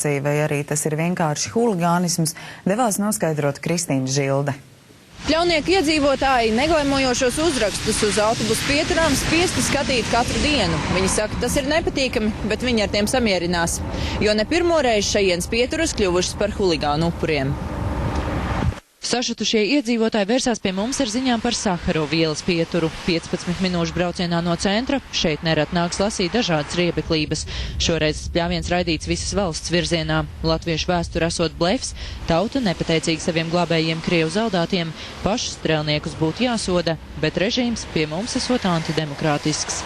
Vai arī tas ir vienkārši huligānisms, devās noskaidrot Kristīna Žilde. Pļaunieku iedzīvotāji neglaimojošos uzrakstus uz autobusu pieturām spiesti skatīt katru dienu. Viņi saka, tas ir nepatīkami, bet viņi ar tiem samierinās, jo ne pirmo reizi šajienas pieturas kļuvušas par huligānu upuriem. Sašutušie iedzīvotāji vērsās pie mums ar ziņām par Saharovu ielas pieturu. 15 minūšu braucienā no centra šeit nerad nāks lasīt dažādas riebeklības. Šoreiz pļāviens raidīts visas valsts virzienā. Latviešu vēsture esot blefs, tauta nepateicīgi saviem glābējiem Krievu zaudātiem, pašus strēlniekus būtu jāsoda, bet režīms pie mums esot antidemokrātisks.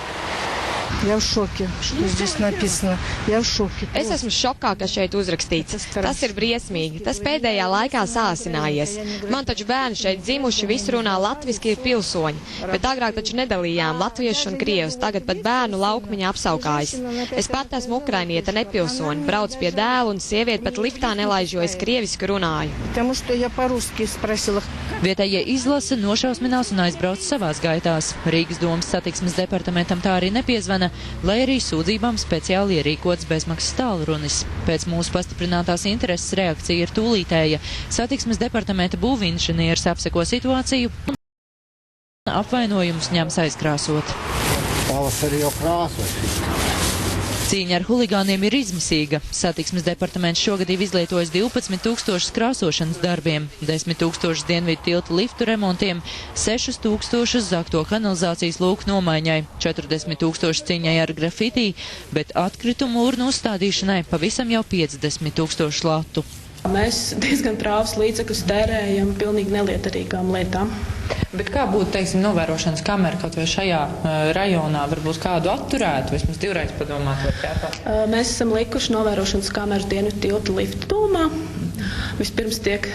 Я в šoke, что здесь написано. Я в šoke. Es esmu šokā, ka šeit uzrakstīts. Tas ir briesmīgi. Tas pēdējā laikā sāsinājies. Man taču bērni šeit dzimuši, visi runā latviski, ir pilsoņi. Bet agrāk taču nedalījām latviešus un krievus. Tagad pat bērnu laukmiņā apsaukājas. Es pat esmu ukrainieta, nepilsoņi. Brauc pie dēla un sievieti pat liftā nelaiž, jo es krieviski runāju. Vietējie izlasa, nošausminās un aizbrauc savās gaitās. Rīgas domas satiksmes departamentam tā arī nepiezvana, lai arī sūdzībām speciāli ierīkots bezmaksas tālrunis. Pēc mūsu pastiprinātās intereses reakcija ir tūlītēja. Satiksmes departamenta būvinženieris apseko situāciju un apvainojumus ņems aizkrāsot. Pavasarī jau krāsot. Cīņa ar huligāniem ir izmisīga. Satiksmes departaments šogad ir izlietojis 12 000 krāsošanas darbiem, 10 000 dienvidu tiltu liftu remontiem, 6 000 zakto kanalizācijas lūku nomaiņai, 40 000 cīņai ar grafitī, bet atkritumu urnu uzstādīšanai pavisam jau 50 000 latu. Mēs diezgan trāvus līdzekļus tērējam pilnīgi nelietarīgām lietām. Bet kā būtu, teiksim, novērošanas kamera kaut vai šajā rajonā, varbūt kādu atturētu, vismaz divreiz padomāt vai ķēpāt? Mēs esam likuši novērošanas kameras dienvidu tilta lifta tūmā. Vispirms tiek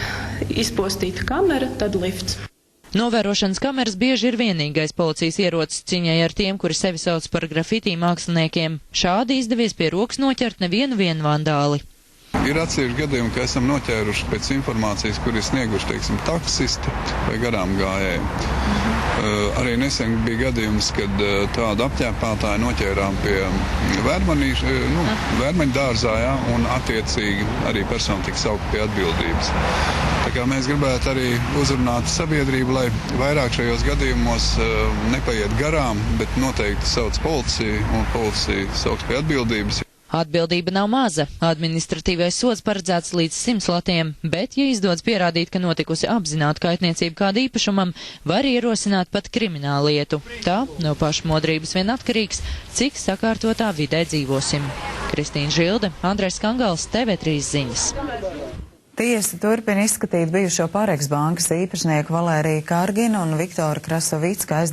izpostīta kamera, tad lifts. Novērošanas kameras bieži ir vienīgais policijas ierocis cīņai ar tiem, kuri sevi sauc par grafitī māksliniekiem. Šādi izdevies pie rokas noķert nevienu vandāli. Ir atsevišķi gadījumi, ka esam noķēruši pēc informācijas, kur ir snieguši, teiksim, taksisti vai garām gājēji. Arī nesen bija gadījums, kad tādu apķēpātāju noķērām pie vērmaņu dārzā, ja, un attiecīgi arī persona tika saukt pie atbildības. Tā kā mēs gribētu arī uzrunāt sabiedrību, lai vairāk šajos gadījumos nepaiet garām, bet noteikti sauc policiju un policija sauc pie atbildības. Atbildība nav maza. Administratīvais sods paredzēts līdz 100 latiem, bet, ja izdodas pierādīt, ka notikusi apzināta kaitniecība kāda īpašumam, var ierosināt pat krimināllietu. Tā no paša modrības vien atkarīgs, cik sakārtotā vidē dzīvosim. Kristīna Žilde, Andrejs Kangals, TV3 ziņas. Tiesa turpina izskatīt bijušo Pāreks bankas īpašnieku Valēriju Kārginu un Viktoru Krasovicku